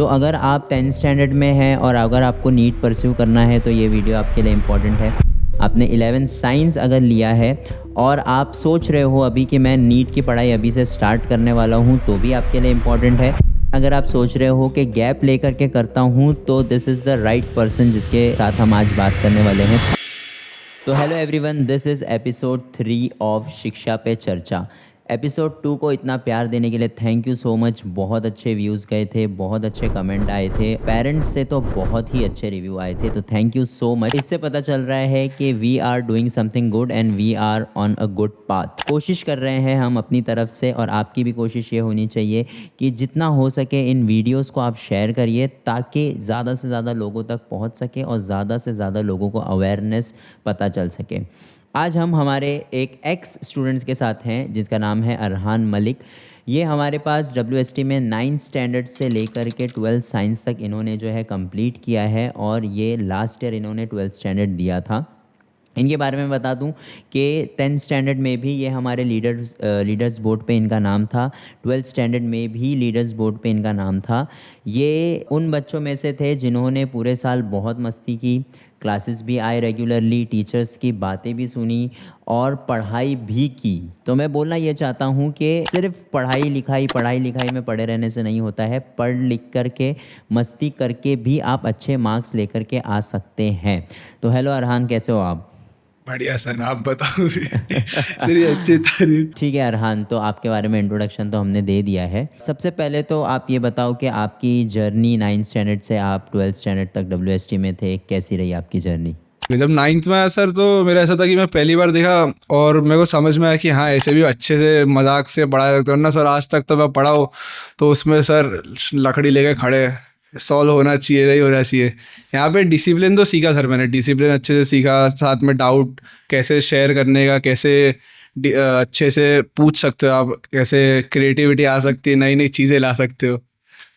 तो अगर आप 10th स्टैंडर्ड में हैं और अगर आपको नीट परस्यू करना है तो ये वीडियो आपके लिए इम्पॉर्टेंट है। आपने 11th साइंस अगर लिया है और आप सोच रहे हो अभी कि मैं नीट की पढ़ाई अभी से स्टार्ट करने वाला हूँ तो भी आपके लिए इम्पॉर्टेंट है। अगर आप सोच रहे हो कि गैप लेकर के करता हूँ तो this is the right person जिसके साथ हम आज बात करने वाले हैं। तो hello everyone, this is episode 3 of शिक्षा पे चर्चा। एपिसोड 2 को इतना प्यार देने के लिए थैंक यू सो मच। बहुत अच्छे व्यूज़ गए थे, बहुत अच्छे कमेंट आए थे, पेरेंट्स से तो बहुत ही अच्छे रिव्यू आए थे, तो थैंक यू सो मच। इससे पता चल रहा है कि we are doing something good and we are on a good path. कोशिश कर रहे हैं हम अपनी तरफ से और आपकी भी कोशिश ये होनी चाहिए कि जितना हो सके इन वीडियोज़ को आप शेयर करिए ताकि ज़्यादा से ज़्यादा लोगों तक पहुँच सके और ज़्यादा से ज़्यादा लोगों को अवेयरनेस पता चल सके। आज हम हमारे एक एक्स स्टूडेंट्स के साथ हैं जिसका नाम है अरहान मलिक। ये हमारे पास WST में 9th स्टैंडर्ड से लेकर के 12th साइंस तक इन्होंने जो है कंप्लीट किया है और ये लास्ट ईयर इन्होंने 12th स्टैंडर्ड दिया था। इनके बारे में बता दूं कि 10th स्टैंडर्ड में भी ये हमारे लीडर्स बोर्ड पे इनका नाम था, 12th स्टैंडर्ड में भी लीडर्स बोर्ड पे इनका नाम था। ये उन बच्चों में से थे जिन्होंने पूरे साल बहुत मस्ती की, क्लासेस भी आए रेगुलरली, टीचर्स की बातें भी सुनी और पढ़ाई भी की। तो मैं बोलना ये चाहता हूँ कि सिर्फ पढ़ाई लिखाई में पढ़े रहने से नहीं होता है, पढ़ लिख कर के मस्ती करके भी आप अच्छे मार्क्स लेकर के आ सकते हैं। तो हेलो अरहान, कैसे हो आप? बढ़िया सर, आप बताओ। तेरी अच्छी तारीफ। ठीक है अरहान, तो आपके बारे में इंट्रोडक्शन तो हमने दे दिया है। सबसे पहले तो आप ये बताओ कि आपकी जर्नी 9th स्टैंडर्ड से आप 12th स्टैंडर्ड तक WST में थे, कैसी रही आपकी जर्नी? जब 9th में आया सर तो मेरा ऐसा था कि मैं पहली बार देखा और मेरे को समझ में आया कि हाँ ऐसे भी अच्छे से मजाक से पढ़ाया जाता है। वरना सर आज तक तो मैं पढ़ा हो तो उसमें सर लकड़ी लेके खड़े सॉल्व होना चाहिए, नहीं होना चाहिए। यहाँ पे डिसिप्लिन तो सीखा सर, मैंने डिसिप्लिन अच्छे से सीखा, साथ में डाउट कैसे शेयर करने का, कैसे अच्छे से पूछ सकते हो आप, कैसे क्रिएटिविटी आ सकती है, नई नई चीज़ें ला सकते हो।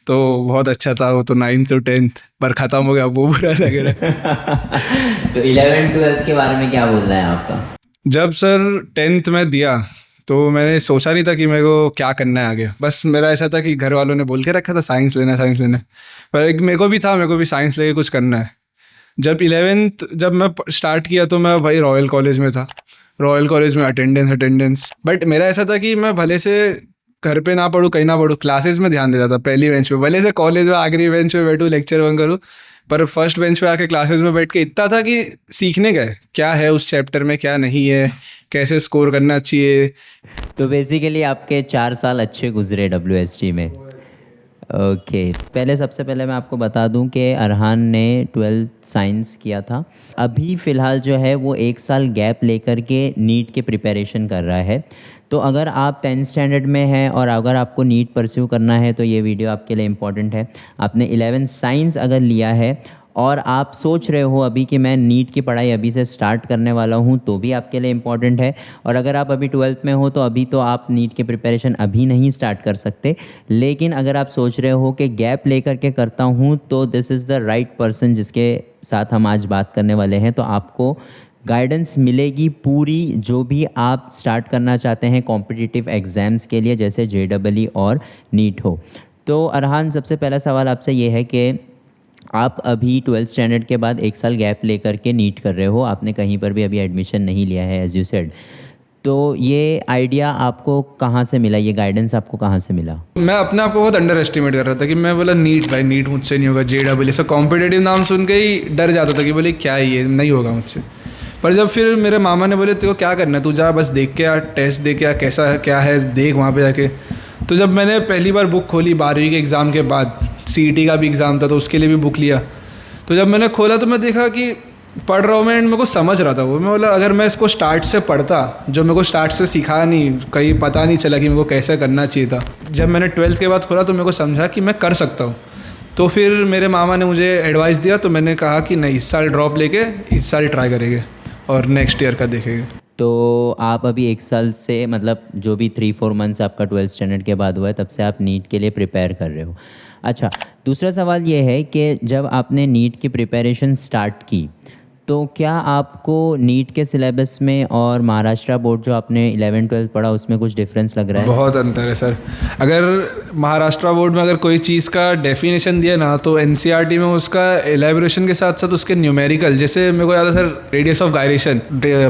तो बहुत अच्छा था वो तो 9th to 10th पर ख़त्म हो गया, वो बुरा लग रहा है। तो 11th 12th के बारे में क्या बोलना है आपका? जब सर 10th में दिया तो मैंने सोचा नहीं था कि मेरे को क्या करना है आगे। बस मेरा ऐसा था कि घर वालों ने बोल के रखा था साइंस लेना है, साइंस लेना है। पर एक मेरे को भी साइंस लेके कुछ करना है। जब मैं स्टार्ट किया तो मैं भाई रॉयल कॉलेज में था। रॉयल कॉलेज में अटेंडेंस बट मेरा ऐसा था कि मैं भले से घर पे ना पढ़ूँ, कहीं ना पढ़ूँ, क्लासेस में ध्यान देता था, पहली बेंच पे। भले से कॉलेज में आखिरी बेंच पे बैठूँ, लेक्चर बंक करूँ, पर फर्स्ट बेंच पे आके क्लासेस में बैठ के इतना था कि सीखने गए क्या है उस चैप्टर में, क्या नहीं है, कैसे स्कोर करना चाहिए। तो बेसिकली आपके 4 साल अच्छे गुजरे WST में। ओके, सबसे पहले मैं आपको बता दूं कि अरहान ने 12th साइंस किया था। अभी फ़िलहाल जो है वो 1 साल गैप लेकर के नीट के प्रिपरेशन कर रहा है। तो अगर आप 10th स्टैंडर्ड में हैं और अगर आपको नीट परस्यू करना है तो ये वीडियो आपके लिए इम्पॉर्टेंट है। आपने 11th साइंस अगर लिया है और आप सोच रहे हो अभी कि मैं नीट की पढ़ाई अभी से स्टार्ट करने वाला हूँ तो भी आपके लिए इम्पॉर्टेंट है। और अगर आप अभी 12th में हो तो अभी तो आप नीट के प्रिपरेशन अभी नहीं स्टार्ट कर सकते, लेकिन अगर आप सोच रहे हो कि गैप लेकर के करता हूँ तो this is the right person जिसके साथ हम आज बात करने वाले हैं। तो आपको गाइडेंस मिलेगी पूरी, जो भी आप स्टार्ट करना चाहते हैं कॉम्पिटिटिव एग्ज़ाम्स के लिए, जैसे JEE और नीट हो। तो अरहान, सबसे पहला सवाल आपसे ये है कि आप अभी 12th स्टैंडर्ड के बाद 1 साल गैप लेकर के नीट कर रहे हो, आपने कहीं पर भी अभी एडमिशन नहीं लिया है एज यू सेड। तो ये आइडिया आपको कहाँ से मिला, ये गाइडेंस आपको कहाँ से मिला? मैं अपने आप को बहुत अंडर एस्टिमेट कर रहा था कि मैं बोला नीट, भाई नीट मुझसे नहीं होगा, JEE ऐसा कॉम्पिटेटिव नाम सुन के ही डर जाता था कि बोले क्या है ये, नहीं होगा मुझसे। पर जब फिर मेरे मामा ने बोले तेरे को क्या करना है, तू जा बस देख के आ, टेस्ट दे के आ, कैसा है क्या है देख वहाँ पे जाके। तो जब मैंने पहली बार बुक खोली 12वीं के एग्ज़ाम के बाद, CET का भी एग्ज़ाम था तो उसके लिए भी बुक लिया। तो जब मैंने खोला तो मैं देखा कि पढ़ रहा हूँ मैं, मेरे को समझ रहा था वो। मैं बोला अगर मैं इसको स्टार्ट से पढ़ता, जो मेरे को स्टार्ट से सिखाया नहीं, कहीं पता नहीं चला कि मेरे को कैसे करना चाहिए था। जब मैंने 12th के बाद खोला तो मेरे को समझा कि मैं कर सकता हूँ। तो फिर मेरे मामा ने मुझे एडवाइस दिया तो मैंने कहा कि नहीं, इस साल ड्रॉप लेके इस साल ट्राई करेंगे और नेक्स्ट ईयर का देखेंगे। तो आप अभी 1 साल से, मतलब जो भी 3-4 मंथ्स आपका 12th स्टैंडर्ड के बाद हुआ है, तब से आप नीट के लिए प्रिपेयर कर रहे हो। अच्छा, दूसरा सवाल ये है कि जब आपने नीट की प्रिपरेशन स्टार्ट की तो क्या आपको नीट के सिलेबस में और महाराष्ट्र बोर्ड जो आपने 11-12 पढ़ा उसमें कुछ डिफरेंस लग रहा है? बहुत अंतर है सर। अगर महाराष्ट्र बोर्ड में अगर कोई चीज़ का डेफिनेशन दिया ना तो एनसीईआरटी में उसका एलेबोरेशन के साथ साथ उसके न्यूमेरिकल, जैसे मेरे को याद है sir radius of gyration,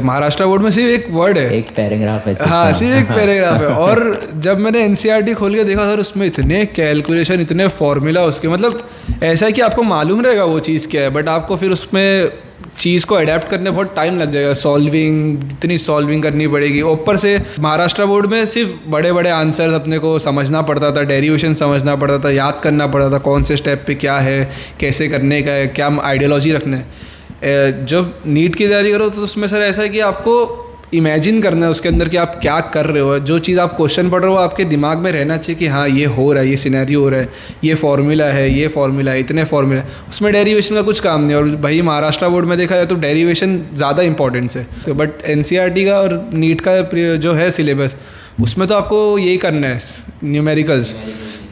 Maharashtra board में सिर्फ एक वर्ड है, एक पैराग्राफ है। हाँ सिर्फ एक पैराग्राफ है। और जब मैंने एनसीईआरटी खोल के देखा सर उसमें इतने कैलकुलेशन, इतने फॉर्मूला उसके, मतलब ऐसा है कि आपको मालूम रहेगा वो चीज़ क्या है, बट आपको फिर उसमें चीज़ को अडेप्ट करने बहुत टाइम लग जाएगा। सॉल्विंग, इतनी सॉल्विंग करनी पड़ेगी। ऊपर से महाराष्ट्र बोर्ड में सिर्फ बड़े बड़े आंसर्स अपने को समझना पड़ता था, डेरिवेशन समझना पड़ता था, याद करना पड़ता था कौन से स्टेप पे क्या है, कैसे करने का है, क्या आइडियोलॉजी रखना है। जब नीट की तैयारी करो तो उसमें सर ऐसा है कि आपको इमेजिन करना है उसके अंदर कि आप क्या कर रहे हो। जो चीज़ आप क्वेश्चन पढ़ रहे हो आपके दिमाग में रहना चाहिए कि हाँ ये हो रहा है, ये सिनेरियो हो रहा है, ये फार्मूला है, ये फार्मूला है, इतने फार्मूला है। उसमें डेरिवेशन का कुछ काम नहीं है। और भाई महाराष्ट्र बोर्ड में देखा जाए तो डेरिवेशन ज़्यादा इंपॉर्टेंस है। तो बट एनसीईआरटी का और नीट का जो है सिलेबस, उसमें तो आपको यही करना है, न्यूमेरिकल्स।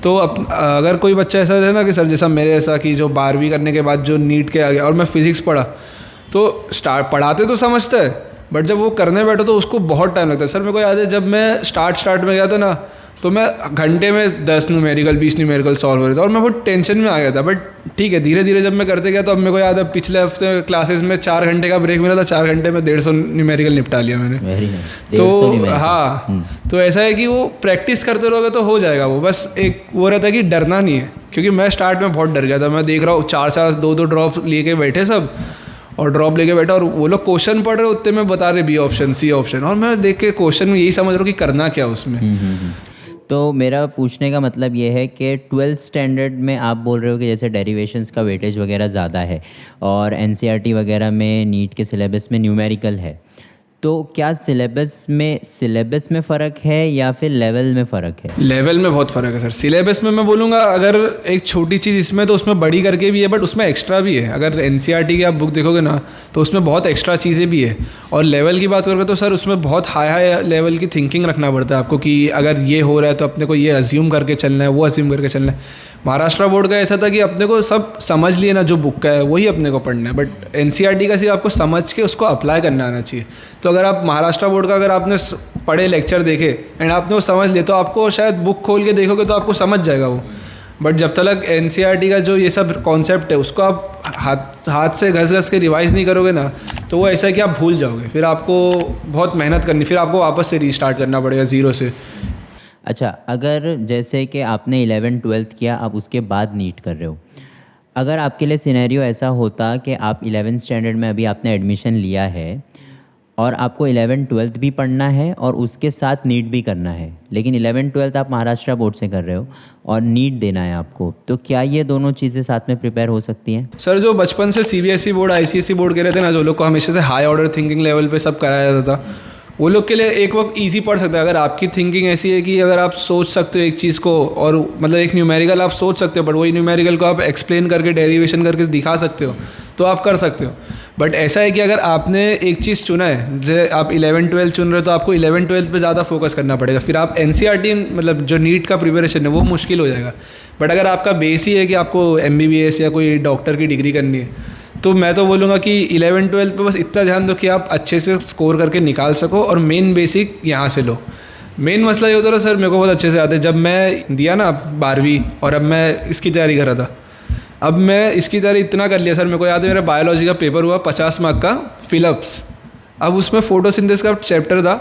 तो अगर कोई बच्चा ऐसा है ना कि सर जैसा मेरे ऐसा कि जो 12वीं करने के बाद जो नीट के आ गया और मैं फिज़िक्स पढ़ा, तो पढ़ाते तो समझता है बट जब वो करने बैठो तो उसको बहुत टाइम लगता है। सर मेरे को याद है जब मैं स्टार्ट में गया था ना तो मैं घंटे में 10 न्यूमेरिकल 20 न्यूमेरिकल सॉल्व हो रहे थे और मैं बहुत टेंशन में आ गया था। बट ठीक है, धीरे धीरे जब मैं करते गया तो अब मेरे को याद है पिछले हफ्ते क्लासेस में 4 घंटे का ब्रेक मिला था, 4 घंटे में 150 न्यूमेरिकल निपटा लिया मैंने। तो हाँ, तो ऐसा है कि वो प्रैक्टिस करते रहोगे तो हो जाएगा। वो बस एक वो रहता है कि डरना नहीं है, क्योंकि मैं स्टार्ट में बहुत डर गया था। मैं देख रहा हूँ 4 2 ड्रॉप लेके बैठे सब, और ड्रॉप लेके बैठा और वो लोग क्वेश्चन पढ़ रहे उतने में बता रहे बी ऑप्शन सी ऑप्शन, और मैं देख के क्वेश्चन में यही समझ रहा हूँ कि करना क्या उसमें। तो मेरा पूछने का मतलब ये है कि 12th स्टैंडर्ड में आप बोल रहे हो कि जैसे डेरिवेशंस का वेटेज वगैरह ज़्यादा है और एनसीईआरटी वगैरह में नीट के सिलेबस में न्यूमेरिकल है, तो क्या सिलेबस में फ़र्क है या फिर लेवल में फ़र्क है? लेवल में बहुत फ़र्क है सर। सिलेबस में मैं बोलूँगा अगर एक छोटी चीज़ इसमें तो उसमें बड़ी करके भी है, बट उसमें एक्स्ट्रा भी है। अगर एनसीईआरटी की आप बुक देखोगे ना तो उसमें बहुत एक्स्ट्रा चीज़ें भी है। और लेवल की बात करोगे तो सर उसमें बहुत हाई लेवल की थिंकिंग रखना पड़ता है आपको कि अगर ये हो रहा है तो अपने को ये अज्यूम करके चलना है, वो अज्यूम करके चलना है। महाराष्ट्र बोर्ड का ऐसा था कि अपने को सब समझ लिए ना, जो बुक का है वही अपने को पढ़ना है। बट एनसीईआरटी का सिर्फ आपको समझ के उसको अप्लाई करना आना चाहिए। तो अगर आप महाराष्ट्र बोर्ड का अगर आपने पढ़े लेक्चर देखे एंड आपने वो समझ लिए तो आपको शायद बुक खोल के देखोगे तो आपको समझ जाएगा वो। बट जब तक एनसीईआरटी का जो ये सब कॉन्सेप्ट है उसको आप हाथ से घस के रिवाइज़ नहीं करोगे ना तो वो ऐसा है कि आप भूल जाओगे। फिर आपको बहुत मेहनत करनी, फिर आपको वापस से रीस्टार्ट करना पड़ेगा ज़ीरो से। अच्छा, अगर जैसे कि आपने 11-12 किया, आप उसके बाद नीट कर रहे हो, अगर आपके लिए सिनेरियो ऐसा होता कि आप 11th स्टैंडर्ड में अभी आपने एडमिशन लिया है और आपको 11-12 भी पढ़ना है और उसके साथ नीट भी करना है, लेकिन 11-12 आप महाराष्ट्र बोर्ड से कर रहे हो और नीट देना है आपको, तो क्या ये दोनों चीज़ें साथ में प्रिपेयर हो सकती हैं? सर जो बचपन से सीबीएसई बोर्ड आईसीएसई बोर्ड के रहते हैं ना, जो लोग को हमेशा से हाई ऑर्डर थिंकिंग लेवल पे सब कराया जाता था, वो लोग के लिए एक वक्त इजी पड़ सकता है। अगर आपकी थिंकिंग ऐसी है कि अगर आप सोच सकते हो एक चीज़ को, और मतलब एक न्यूमेरिकल आप सोच सकते हो बट वही न्यूमेरिकल को आप एक्सप्लेन करके डेरिवेशन करके दिखा सकते हो तो आप कर सकते हो। बट ऐसा है कि अगर आपने एक चीज़ चुना है, जैसे आप 11-12 चुन रहे हो तो आपको 11-12 पे ज़्यादा फोकस करना पड़ेगा। फिर आप एनसीईआरटी मतलब जो नीट का प्रिपरेशन है वो मुश्किल हो जाएगा। बट अगर आपका बेस ही है कि आपको MBBS या कोई डॉक्टर की डिग्री करनी है तो मैं तो बोलूँगा कि 11-12 पे बस इतना ध्यान दो कि आप अच्छे से स्कोर करके निकाल सको और मेन बेसिक यहाँ से लो। मेन मसला ये होता था सर, मेरे को बहुत अच्छे से याद है जब मैं दिया ना 12वीं और अब मैं इसकी तैयारी कर रहा था। अब मैं इसकी तैयारी इतना कर लिया सर, मेरे को याद है मेरा बायोलॉजी का पेपर हुआ 50 मार्क का फिलअप्स। अब उसमें फोटोसिंथेसिस का चैप्टर था,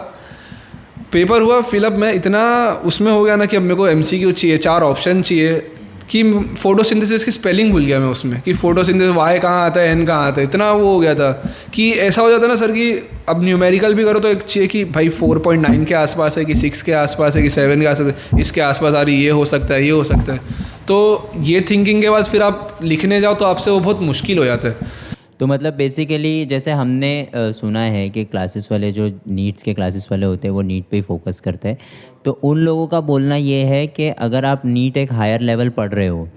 पेपर हुआ फिलअप, मैं इतना उसमें हो गया ना कि अब मेरे को MCQ चाहिए, 4 ऑप्शन चाहिए, कि फोटोसिंथेसिस की स्पेलिंग भूल गया मैं उसमें कि फोटोसिंथेसिस Y कहाँ आता है N कहाँ आता है। इतना वो हो गया था कि ऐसा हो जाता ना सर कि अब न्यूमेरिकल भी करो तो एक चाहिए कि भाई 4.9 के आसपास है कि 6 के आसपास है कि 7 के आसपास है, इसके आसपास आ रही, ये हो सकता है, ये हो सकता है। तो ये थिंकिंग के बाद फिर आप लिखने जाओ तो आपसे वो बहुत मुश्किल हो जाता है। तो मतलब बेसिकली जैसे हमने सुना है कि क्लासेस वाले जो नीट्स के क्लासेस वाले होते हैं वो नीट पे ही फोकस करते हैं, तो उन लोगों का बोलना ये है कि अगर आप नीट एक हायर लेवल पढ़ रहे हो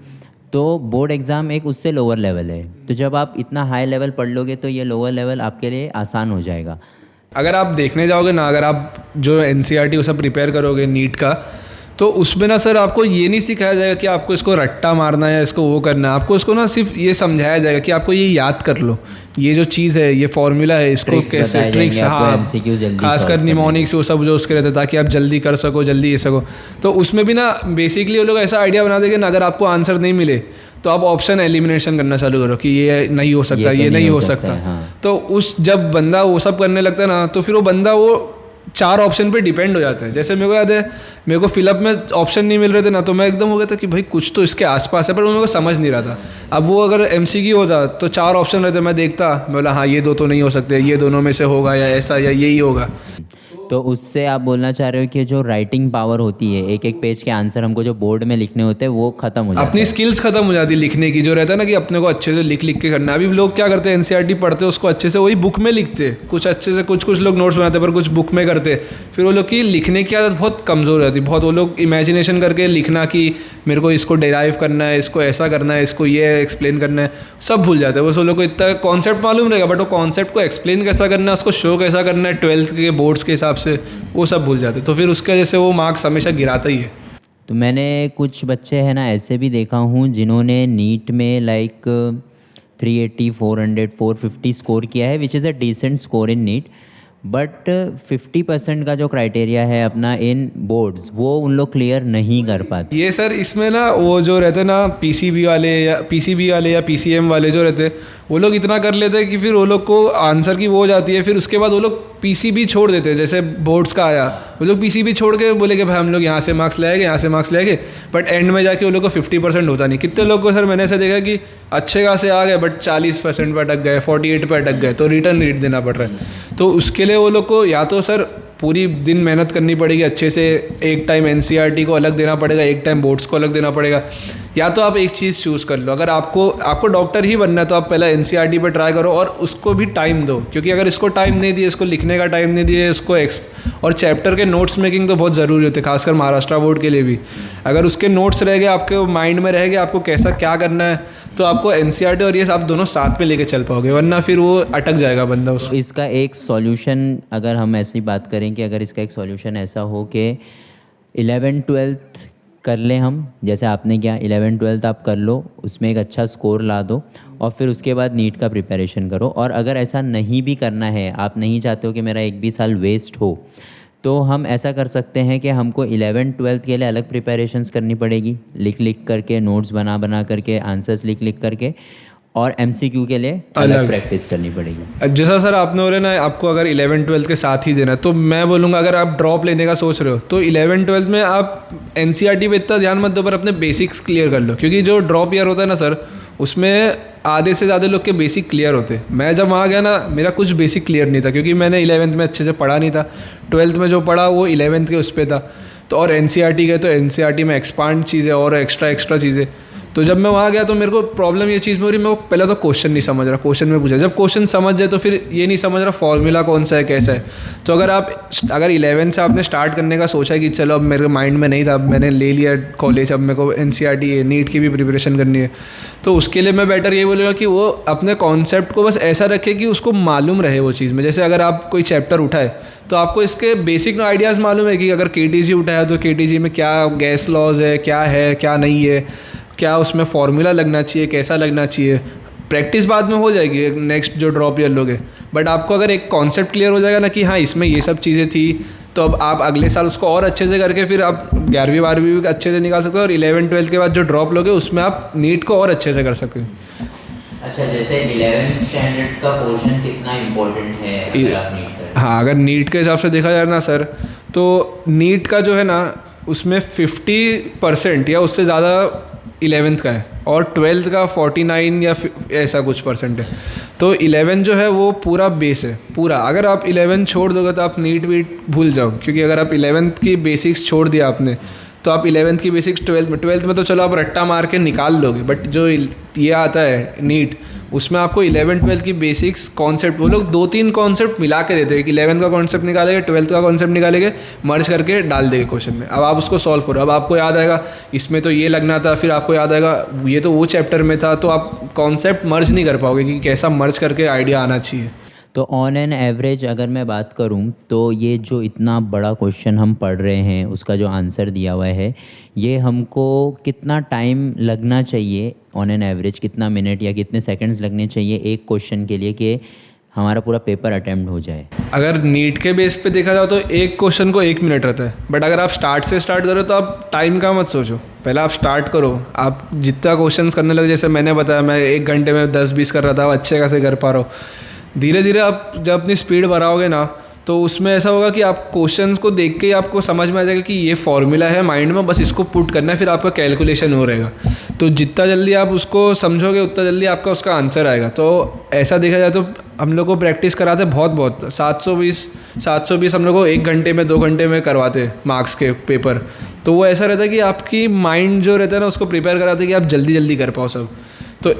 तो बोर्ड एग्ज़ाम एक उससे लोअर लेवल है, तो जब आप इतना हाई लेवल पढ़ लोगे तो ये लोअर लेवल आपके लिए आसान हो जाएगा। अगर आप देखने जाओगे ना, अगर आप जो NCERT वो सब प्रिपेयर करोगे नीट का, तो उसमें ना सर आपको ये नहीं सिखाया जाएगा कि आपको इसको रट्टा मारना है या इसको वो करना है, आपको इसको ना सिर्फ ये समझाया जाएगा कि आपको ये याद कर लो, ये जो चीज़ है, ये फॉर्मूला है, इसको Tricks कैसे बताए ट्रिक्स, जाएंगे आपको हाँ, MCQ जल्दी खासकर solve करने निमोनिक्स वो सब जो उसके रहते हैं, ताकि आप जल्दी कर सको, जल्दी ये सको। तो उसमें भी ना बेसिकली वो लोग ऐसा आइडिया बना देंगे ना, अगर आपको आंसर नहीं मिले तो आप ऑप्शन एलिमिनेशन करना चालू करो कि ये नहीं हो सकता, ये नहीं हो सकता। है, हाँ। तो उस जब बंदा वो सब करने लगता है ना, तो फिर वो बंदा वो 4 ऑप्शन पे डिपेंड हो जाता है। जैसे मेरे को याद है, मेरे को फिलअप में ऑप्शन नहीं मिल रहे थे ना, तो मैं एकदम हो गया था कि भाई कुछ तो इसके आसपास है, पर मेरे को समझ नहीं रहा था। अब वो अगर MCQ होता तो 4 ऑप्शन रहते, मैं देखता, मैं बोला हाँ ये 2 तो नहीं हो सकते, ये दोनों में से होगा या ऐसा या यही होगा। तो उससे आप बोलना चाह रहे हो कि जो राइटिंग पावर होती है, एक एक पेज के आंसर हमको जो बोर्ड में लिखने होते हैं वो खत्म हो जाता अपनी स्किल्स खत्म हो जाती लिखने की, जो रहता है ना कि अपने को अच्छे से लिख लिख के करना है। अभी लोग क्या करते हैं, NCERT पढ़ते हैं, उसको अच्छे से वही बुक में लिखते, कुछ अच्छे से कुछ लोग नोट्स बनाते पर कुछ बुक में करते, फिर वो लोग की लिखने की आदत बहुत कमज़ोर रहती, बहुत वो लोग इमेजिनेशन करके लिखना कि मेरे को इसको डिराइव करना है, इसको ऐसा करना है, इसको ये एक्सप्लेन करना है, सब भूल जाते हैं। बस वो लोग को इतना कॉन्सेप्ट मालूम रहेगा, बट वो कॉन्सेप्ट को एक्सप्लेन कैसा करना है, उसको शो कैसा करना है 12th के बोर्ड्स के हिसाब से, वो सब भूल जाते, तो फिर उसके वजह से वो मार्क्स हमेशा गिराता ही है। तो मैंने कुछ बच्चे हैं ना ऐसे भी देखा हूँ जिन्होंने नीट में लाइक 380, 400, 450 स्कोर किया है, which is a decent score in NEET, but 50% का जो क्राइटेरिया है अपना इन बोर्ड्स, वो उन लोग क्लियर नहीं कर पाते। ये सर इसमें ना वो जो रहते हैं ना PCB वाले या PCM वाले जो रहते हैं, वो लोग इतना कर लेते हैं कि फिर वो लोग को आंसर की वो हो जाती है, फिर उसके बाद वो लोग PCB छोड़ देते हैं। जैसे बोर्ड्स का आया, वो लोग PCB छोड़ के बोले कि भाई हम लोग यहाँ से मार्क्स लाएंगे, यहाँ से मार्क्स लाएंगे, बट एंड में जाके वो लोग को 50% होता नहीं। कितने लोग को सर मैंने ऐसा देखा कि अच्छे खासे आ गए बट 40% पर अटक गए, 48 पर अटक गए, तो रिटर्न रीट देना पड़ रहा है। तो उसके लिए वो लोग को या तो सर पूरी दिन मेहनत करनी पड़ेगी अच्छे से, एक टाइम NCERT को अलग देना पड़ेगा, एक टाइम बोर्ड्स को अलग देना पड़ेगा, या तो आप एक चीज़ चूज़ कर लो। अगर आपको डॉक्टर ही बनना है तो आप पहले NCERT पे ट्राई करो और उसको भी टाइम दो, क्योंकि अगर इसको टाइम नहीं दिए, इसको लिखने का टाइम नहीं दिए, उसको और चैप्टर के नोट्स मेकिंग तो बहुत ज़रूरी होते हैं, खासकर महाराष्ट्र बोर्ड के लिए भी। अगर उसके नोट्स रह गए, आपके माइंड में रह गए आपको कैसा क्या करना है, तो आपको NCERT और ये आप दोनों साथ में लेके चल पाओगे, वरना फिर वो अटक जाएगा बंदा उसमें। तो इसका एक सॉल्यूशन, अगर हम ऐसी बात करें कि अगर इसका एक सॉल्यूशन ऐसा हो कि 11th-12th कर लें हम, जैसे आपने किया 11th-12th आप कर लो, उसमें एक अच्छा स्कोर ला दो और फिर उसके बाद नीट का प्रिपरेशन करो। और अगर ऐसा नहीं भी करना है, आप नहीं चाहते हो कि मेरा 1 भी साल वेस्ट हो, तो हम ऐसा कर सकते हैं कि हमको 11th-12th के लिए अलग प्रिपरेशंस करनी पड़ेगी, लिख लिख करके, नोट्स बना करके, आंसर्स लिख लिख करके, और MCQ के लिए अलग प्रैक्टिस करनी पड़ेगी। जैसा सर आपने बोले ना, आपको अगर 11th-12th के साथ ही देना है, तो मैं बोलूँगा अगर आप ड्रॉप लेने का सोच रहे हो तो 11th-12th में आप NCERT पे इतना ध्यान मत दो, पर अपने बेसिक्स क्लियर कर लो, क्योंकि जो ड्रॉप ईयर होता है ना सर, उसमें आधे से ज़्यादा लोग के बेसिक क्लियर होते हैं। मैं जब वहाँ गया ना, मेरा कुछ बेसिक क्लियर नहीं था, क्योंकि मैंने 11th में अच्छे से पढ़ा नहीं था, 12th में जो पढ़ा वो 11th के उस पर था। तो और NCERT गए तो NCERT में एक्सपांड चीज़ें और एक्स्ट्रा चीज़ें। तो जब मैं वहाँ गया तो मेरे को प्रॉब्लम ये चीज़ में हो रही, मेरे को पहले तो क्वेश्चन नहीं समझ रहा, क्वेश्चन में पूछा, जब क्वेश्चन समझ जाए तो फिर ये नहीं समझ रहा फॉर्मूला कौन सा है, कैसा है। तो अगर 11 से आपने स्टार्ट करने का सोचा कि चलो अब मेरे माइंड में नहीं था, अब मैंने ले लिया कॉलेज, अब मेरे को NCERT नीट की भी प्रिपरेशन करनी है, तो उसके लिए मैं बेटर ये बोलूँगा कि वो अपने कॉन्सेप्ट को बस ऐसा रखे कि उसको मालूम रहे वो चीज़ में। जैसे अगर आप कोई चैप्टर उठाए तो आपको इसके बेसिक आइडियाज़ मालूम है कि अगर KTG उठाया तो KTG में क्या गैस लॉज है, क्या नहीं है, क्या उसमें फॉर्मूला लगना चाहिए, कैसा लगना चाहिए। प्रैक्टिस बाद में हो जाएगी नेक्स्ट जो ड्रॉप ईयर लोगे, बट आपको अगर एक कॉन्सेप्ट क्लियर हो जाएगा ना कि हाँ इसमें ये सब चीज़ें थी, तो अब आप अगले साल उसको और अच्छे से करके फिर आप 11वीं-12वीं भी अच्छे से निकाल सकते हो, और 11th-12th के बाद जो ड्रॉप लोगे उसमें आप नीट को और अच्छे से कर सकते हो। अच्छा, जैसे 11th स्टैंडर्ड का पोर्शन कितना इम्पोर्टेंट है अगर आप नीट करें? हाँ, अगर नीट के हिसाब से देखा जाए ना सर, तो नीट का जो है ना उसमें 50% या उससे ज़्यादा 11th का है, और 12th का 49 या ऐसा कुछ % है। तो 11 जो है वो पूरा बेस है पूरा। अगर आप 11 छोड़ दोगे तो आप नीट वीट भूल जाओ, क्योंकि अगर आप 11th की बेसिक्स छोड़ दिया आपने, तो आप 11th की बेसिक्स 12th में तो चलो आप रट्टा मार के निकाल लोगे, बट जो ये आता है नीट, उसमें आपको 11th-12th की बेसिक्स कॉन्सेप्ट, वो लोग 2-3 कॉन्सेप्ट मिला के देते हैं कि 11th का कॉन्सेप्ट निकालेंगे, 12th का कॉन्सेप्ट निकालेंगे, मर्ज करके डाल देंगे क्वेश्चन में। अब आप उसको सॉल्व करो, अब आपको याद आएगा इसमें तो ये लगना था, फिर आपको याद आएगा ये तो वो चैप्टर में था, तो आप कॉन्सेप्ट मर्ज नहीं कर पाओगे कि कैसा मर्ज करके आइडिया आना चाहिए। तो ऑन एन एवरेज अगर मैं बात करूं तो ये जो इतना बड़ा क्वेश्चन हम पढ़ रहे हैं उसका जो आंसर दिया हुआ है, ये हमको कितना टाइम लगना चाहिए, ऑन एन एवरेज कितना मिनट या कितने सेकंड्स लगने चाहिए एक क्वेश्चन के लिए कि हमारा पूरा पेपर अटेम्प्ट हो जाए? अगर नीट के बेस पे देखा जाए तो एक क्वेश्चन को 1 मिनट रहता है, बट अगर आप स्टार्ट से स्टार्ट करो तो आप टाइम का मत सोचो, पहले आप स्टार्ट करो। आप जितना क्वेश्चंस करने लगे, जैसे मैंने बताया मैं 1 घंटे में 10-20 कर रहा था, अच्छे खासे कर पा रहा हूँ। धीरे धीरे आप जब अपनी स्पीड बढ़ाओगे ना, तो उसमें ऐसा होगा कि आप क्वेश्चंस को देख के ही आपको समझ में आ जाएगा कि ये फॉर्मूला है माइंड में, बस इसको पुट करना है, फिर आपका कैलकुलेशन हो रहेगा। तो जितना जल्दी आप उसको समझोगे उतना जल्दी आपका उसका आंसर आएगा। तो ऐसा देखा जाए तो हम लोग को प्रैक्टिस कराते बहुत 720 हम लोग को 1 घंटे में 2 घंटे में करवाते मार्क्स के पेपर। तो वो ऐसा रहता है कि आपकी माइंड जो रहता है ना, उसको प्रिपेयर कराते हैं कि आप जल्दी जल्दी कर पाओ सब। तो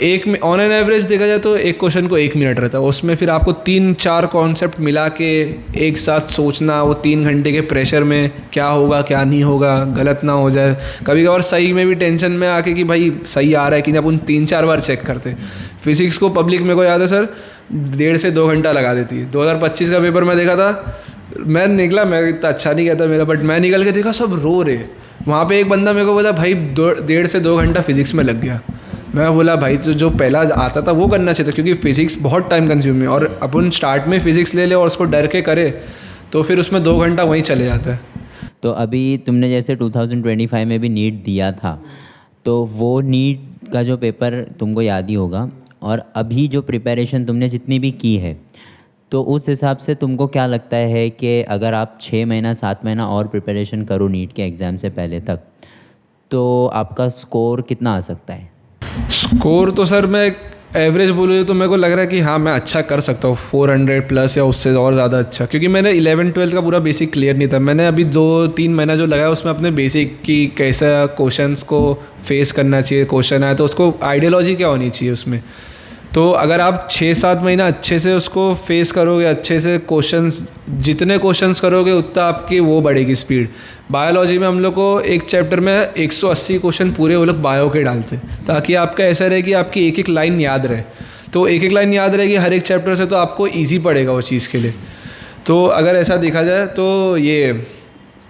ऑन एन एवरेज देखा जाए तो एक क्वेश्चन को 1 मिनट रहता है, उसमें फिर आपको 3-4 कॉन्सेप्ट मिला के एक साथ सोचना, वो 3 घंटे के प्रेशर में क्या होगा क्या नहीं होगा, गलत ना हो जाए। कभी कभार सही में भी टेंशन में आके कि भाई सही आ रहा है कि नहीं, अपन 3-4 बार चेक करते। फिजिक्स को पब्लिक मेरे को याद है सर 1.5 से 2 घंटा लगा देती है। 2025 का पेपर मैं देखा था, मैं निकला, मैं इतना अच्छा नहीं कहता मेरा, बट मैं निकल के देखा सब रो रहे। वहाँ पे एक बंदा मेरे को बोला भाई 1.5 से 2 घंटा फिजिक्स में लग गया। मैं बोला भाई तो जो पहला आता था वो करना चाहिए था, क्योंकि फ़िज़िक्स बहुत टाइम कंज्यूम है, और अपन स्टार्ट में फ़िज़िक्स ले ले और उसको डर के करे तो फिर उसमें 2 घंटा वहीं चले जाता है। तो अभी तुमने जैसे 2025 में भी नीट दिया था, तो वो नीट का जो पेपर तुमको याद ही होगा, और अभी जो प्रिपरेशन तुमने जितनी भी की है, तो उस हिसाब से तुमको क्या लगता है कि अगर आप 6 महीना 7 महीना और प्रिपरेशन करो नीट के एग्ज़ाम से पहले तक, तो आपका स्कोर कितना आ सकता है? स्कोर तो सर मैं एवरेज बोलूँ तो मेरे को लग रहा है कि हाँ मैं अच्छा कर सकता हूँ, 400 प्लस या उससे और ज़्यादा अच्छा, क्योंकि मैंने 11-12 का पूरा बेसिक क्लियर नहीं था। मैंने अभी 2-3 महीना जो लगाया उसमें अपने बेसिक की कैसा क्वेश्चंस को फेस करना चाहिए, क्वेश्चन आए तो उसको आइडियोलॉजी क्या होनी चाहिए उसमें। तो अगर आप 6-7 महीना अच्छे से उसको फेस करोगे, अच्छे से क्वेश्चंस, जितने क्वेश्चंस करोगे उतना आपकी वो बढ़ेगी स्पीड। बायोलॉजी में हम लोग को एक चैप्टर में 180 क्वेश्चन पूरे वो लोग बायो के डालते, ताकि आपका ऐसा रहे कि आपकी एक एक लाइन याद रहे। तो एक एक लाइन याद रहेगी हर एक चैप्टर से, तो आपको ईजी पड़ेगा वो चीज़ के लिए। तो अगर ऐसा देखा जाए तो ये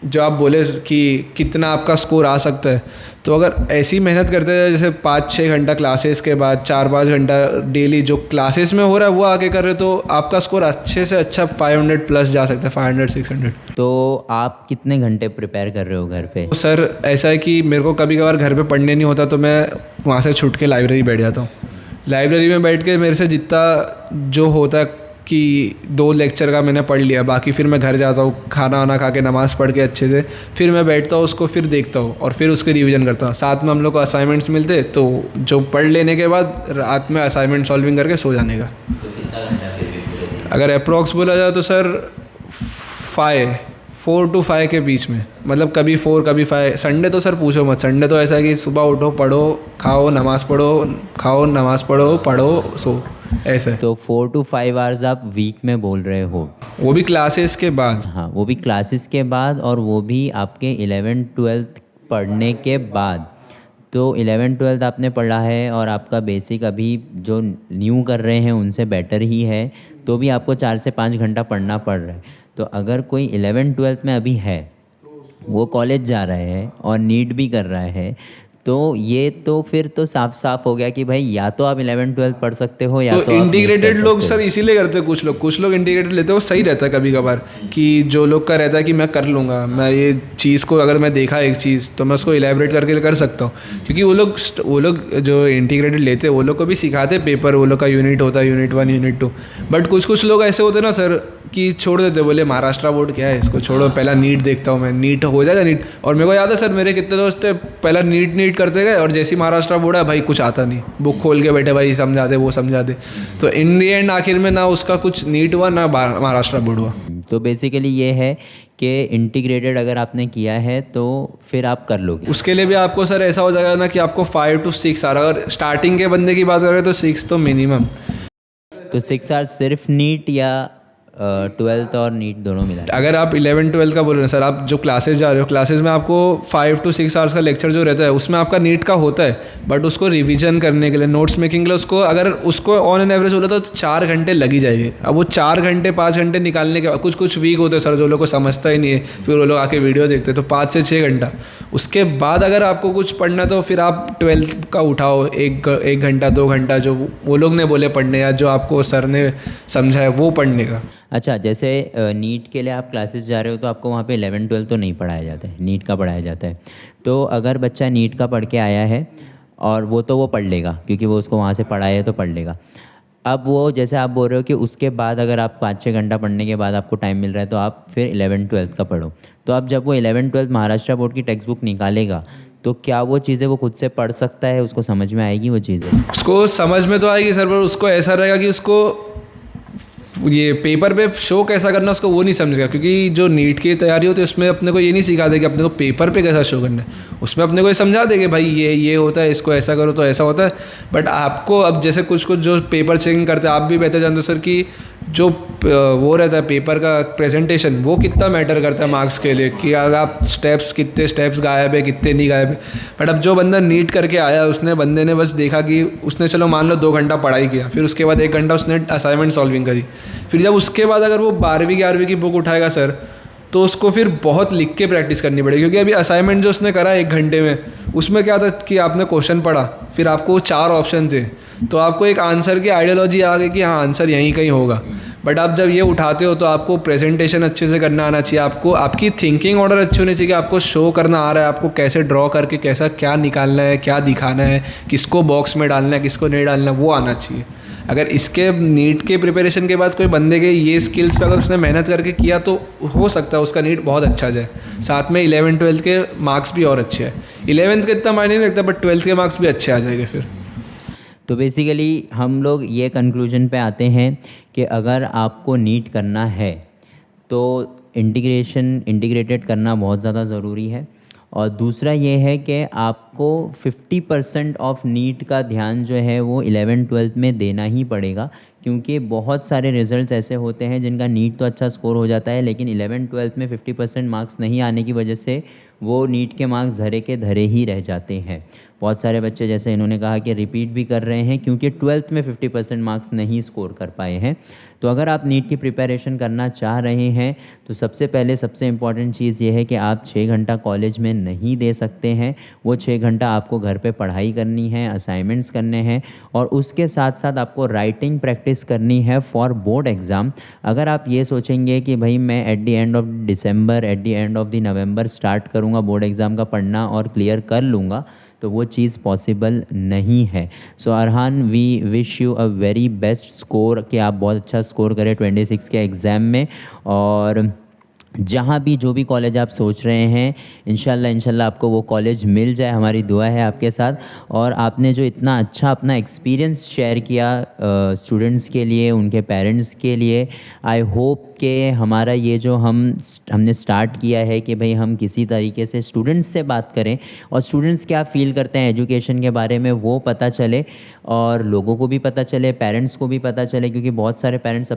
जो आप बोले कि कितना आपका स्कोर आ सकता है, तो अगर ऐसी मेहनत करते हैं जैसे 5-6 घंटा क्लासेस के बाद 4-5 घंटा डेली जो क्लासेस में हो रहा है वो आके कर रहे, तो आपका स्कोर अच्छे से अच्छा 500 प्लस जा सकता है, 500-600। तो आप कितने घंटे प्रिपेयर कर रहे हो घर पे? तो सर ऐसा है कि मेरे को कभी कभार घर पे पढ़ने नहीं होता तो मैं वहाँ से छूट के लाइब्रेरी बैठ जाता हूँ। लाइब्रेरी में बैठ के मेरे से जितना जो होता है कि 2 लेक्चर का मैंने पढ़ लिया, बाकी फिर मैं घर जाता हूँ, खाना वाना खा के नमाज़ पढ़ के अच्छे से फिर मैं बैठता हूँ, उसको फिर देखता हूँ और फिर उसके रिवीजन करता हूँ। साथ में हम लोग को असाइनमेंट्स मिलते, तो जो पढ़ लेने के बाद रात में असाइनमेंट सॉल्विंग करके सो जाने का। तो कितना घंटा फिर भी पूरे दिन? अगर अप्रॉक्स बोला जाए तो सर 4 to 5 के बीच में, मतलब कभी 4 कभी 5। संडे तो सर पूछो मत, संडे तो ऐसा है कि सुबह उठो, पढ़ो, खाओ, नमाज़ पढ़ो, खाओ, नमाज़ पढ़ो, पढ़ो, सो, ऐसा है। तो 4 to 5 आवर्स आप वीक में बोल रहे हो? वो भी क्लासेस के बाद। हाँ, वो भी क्लासेस के बाद, और वो भी आपके 11th-12th पढ़ने के बाद। तो 11th-12th आपने पढ़ा है और आपका बेसिक अभी जो न्यू कर रहे हैं उनसे बेटर ही है, तो भी आपको 4 से 5 घंटा पढ़ना पड़ रहा है। तो अगर कोई 11th-12th में अभी है, वो कॉलेज जा रहा है और नीट भी कर रहा है, तो ये तो फिर तो साफ साफ हो गया कि भाई या तो आप 11th-12th पढ़ सकते हो या तो इंटीग्रेटेड लोग सर इसीलिए करते हैं, कुछ लोग इंटीग्रेटेड लेते हैं, वो सही रहता है कभी कभार, कि जो लोग का रहता है कि मैं कर लूँगा, मैं ये चीज़ को अगर मैं देखा एक चीज़ तो मैं उसको इलेबरेट करके कर सकता हूँ। क्योंकि वो लोग जो इंटीग्रेटेड लेते हैं वो लोग को भी सिखाते पेपर, वो लोग का यूनिट होता है, यूनिट 1 यूनिट 2। बट कुछ लोग ऐसे होते हैं ना सर कि छोड़ देते, बोले महाराष्ट्र बोर्ड क्या है, इसको छोड़ो, पहला नीट देखता हूँ मैं, नीट हो जाएगा नीट। और मेरे को याद है सर मेरे कितने दोस्त थे पहला नीट करते गए, और जैसी महाराष्ट्र बोर्ड है भाई कुछ आता नहीं, बुक खोल के बैठे भाई समझा दे वो समझा दे। तो इन दी एंड आखिर में ना उसका कुछ नीट हुआ ना महाराष्ट्र बोर्ड हुआ। तो बेसिकली ये है कि इंटीग्रेटेड अगर आपने किया है तो फिर आप कर लोगे। उसके लिए भी आपको सर ऐसा हो जाएगा ना कि आपको 5 to 6 आ रहा है, अगर स्टार्टिंग के बंदे की बात करें तो 6 तो मिनिमम। तो 6 आवर्स सिर्फ नीट या ट्वेल्थ और नीट दोनों मिला है। अगर आप 11-12 का बोल रहे हैं सर, आप जो क्लासेस जा रहे हो, क्लासेस में आपको 5 to 6 आवर्स का लेक्चर जो रहता है उसमें आपका नीट का होता है, बट उसको रिवीजन करने के लिए, नोट्स मेकिंग के लिए उसको अगर उसको ऑन एन एवरेज बोला तो 4 घंटे लगी जाएगी। अब वो 4 घंटे 5 घंटे निकालने के बाद कुछ वीक होते हैं सर जो लोग को समझता ही नहीं है, फिर वो लोग आके वीडियो देखते हैं, तो 5 से 6 घंटा। उसके बाद अगर आपको कुछ पढ़ना तो फिर आप 12th का उठाओ, 1 घंटा 2 घंटा जो वो लोग ने बोले पढ़ने या जो आपको सर ने समझाया वो पढ़ने का। अच्छा, जैसे नीट के लिए आप क्लासेस जा रहे हो तो आपको वहाँ पे 11-12 तो नहीं पढ़ाया जाता है, नीट का पढ़ाया जाता है। तो अगर बच्चा नीट का पढ़ के आया है और वो तो वो पढ़ लेगा क्योंकि वो उसको वहाँ से पढ़ा है तो पढ़ लेगा। अब वो जैसे आप बोल रहे हो कि उसके बाद अगर आप 5-6 घंटा पढ़ने के बाद आपको टाइम मिल रहा है तो आप फिर 11-12 का पढ़ो। तो अब जब वो 11-12 महाराष्ट्र बोर्ड की टेक्स्ट बुक निकालेगा तो क्या वो चीज़ें वो खुद से पढ़ सकता है, उसको समझ में आएगी वो चीज़ें? उसको समझ में तो आएगी सर, पर उसको ऐसा रहेगा कि उसको ये पेपर पे शो कैसा करना उसको वो नहीं समझेगा, क्योंकि जो नीट की तैयारी होती है उसमें अपने को ये नहीं सिखा दे कि अपने को पेपर पे कैसा शो करना है। उसमें अपने को ये समझा दे कि भाई ये होता है, इसको ऐसा करो तो ऐसा होता है। बट आपको अब जैसे कुछ जो पेपर चेकिंग करते हैं, आप भी बेहतर जानते हो सर कि जो वो रहता है पेपर का प्रेजेंटेशन, वो कितना मैटर करता है मार्क्स के लिए, कि अगर आप कितने स्टेप्स गायब है, कितने नहीं गायब है। बट अब जो बंदा नीट करके आया, बंदे ने बस देखा कि उसने चलो मान लो 2 घंटा पढ़ाई किया, फिर उसके बाद 1 घंटा उसने असाइनमेंट सॉल्विंग करी, फिर जब उसके बाद अगर वो 12वीं 11वीं की बुक उठाएगा सर, तो उसको फिर बहुत लिख के प्रैक्टिस करनी पड़ेगी। क्योंकि अभी असाइनमेंट जो उसने करा 1 घंटे में, उसमें क्या था कि आपने क्वेश्चन पढ़ा, फिर आपको 4 ऑप्शन थे, तो आपको एक आंसर की आइडियोलॉजी आ गई कि हाँ आंसर यहीं कहीं होगा। बट आप जब ये उठाते हो तो आपको प्रेजेंटेशन अच्छे से करना आना चाहिए, आपको आपकी थिंकिंग ऑर्डर अच्छी होनी चाहिए कि आपको शो करना आ रहा है, आपको कैसे ड्रॉ करके कैसा क्या निकालना है, क्या दिखाना है, किसको बॉक्स में डालना है, किसको नहीं डालना है, वो आना चाहिए। अगर इसके नीट के प्रिपरेशन के बाद कोई बंदे के ये स्किल्स पे अगर उसने मेहनत करके किया तो हो सकता है उसका नीट बहुत अच्छा जाए। साथ में 11-12 के मार्क्स भी और अच्छे हैं। 11th के इतना मायने नहीं रखता, बट 12th के मार्क्स भी अच्छे आ जाएंगे फिर। तो बेसिकली हम लोग ये कंक्लूजन पे आते हैं कि अगर आपको नीट करना है तो इंटीग्रेटेड करना बहुत ज़्यादा ज़रूरी है। और दूसरा ये है कि आपको 50% ऑफ नीट का ध्यान जो है वो 11-12 में देना ही पड़ेगा, क्योंकि बहुत सारे रिजल्ट्स ऐसे होते हैं जिनका नीट तो अच्छा स्कोर हो जाता है लेकिन 11-12 में 50% मार्क्स नहीं आने की वजह से वो नीट के मार्क्स धरे के धरे ही रह जाते हैं। बहुत सारे बच्चे जैसे इन्होंने कहा कि रिपीट भी कर रहे हैं क्योंकि 12th में 50% मार्क्स नहीं स्कोर कर पाए हैं। तो अगर आप नीट की प्रिपरेशन करना चाह रहे हैं तो सबसे पहले सबसे इम्पॉर्टेंट चीज़ ये है कि आप 6 घंटा कॉलेज में नहीं दे सकते हैं। वो 6 घंटा आपको घर पे पढ़ाई करनी है, असाइनमेंट्स करने हैं और उसके साथ साथ आपको राइटिंग प्रैक्टिस करनी है फॉर बोर्ड एग्ज़ाम। अगर आप ये सोचेंगे कि भाई मैं at the end of December, at the end of the November start करूँगा बोर्ड एग्ज़ाम का पढ़ना और क्लियर कर लूँगा, तो वो चीज़ पॉसिबल नहीं है। So Arhan, we wish you a very best score, कि आप बहुत अच्छा स्कोर करें 26 के एग्ज़ाम में। और जहाँ भी जो भी कॉलेज आप सोच रहे हैं इंशाल्लाह आपको वो कॉलेज मिल जाए, हमारी दुआ है आपके साथ। और आपने जो इतना अच्छा अपना एक्सपीरियंस शेयर किया स्टूडेंट्स के लिए, उनके पेरेंट्स के लिए, आई होप कि हमारा ये जो हमने स्टार्ट किया है कि भाई हम किसी तरीके से स्टूडेंट्स से बात करें और स्टूडेंट्स क्या फ़ील करते हैं एजुकेशन के बारे में वो पता चले और लोगों को भी पता चले, पेरेंट्स को भी पता चले, क्योंकि बहुत सारे पेरेंट्स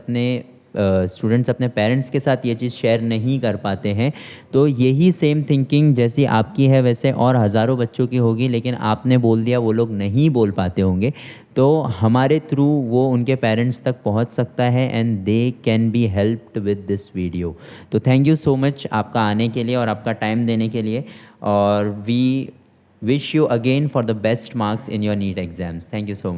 स्टूडेंट्स अपने पेरेंट्स के साथ ये चीज़ शेयर नहीं कर पाते हैं। तो यही सेम थिंकिंग जैसी आपकी है वैसे और हज़ारों बच्चों की होगी, लेकिन आपने बोल दिया वो लोग नहीं बोल पाते होंगे, तो हमारे थ्रू वो उनके पेरेंट्स तक पहुंच सकता है and they can be helped with this video. तो थैंक यू सो मच आपका आने के लिए और आपका टाइम देने के लिए, और we wish you again for the best marks in your NEET exams. Thank you so much.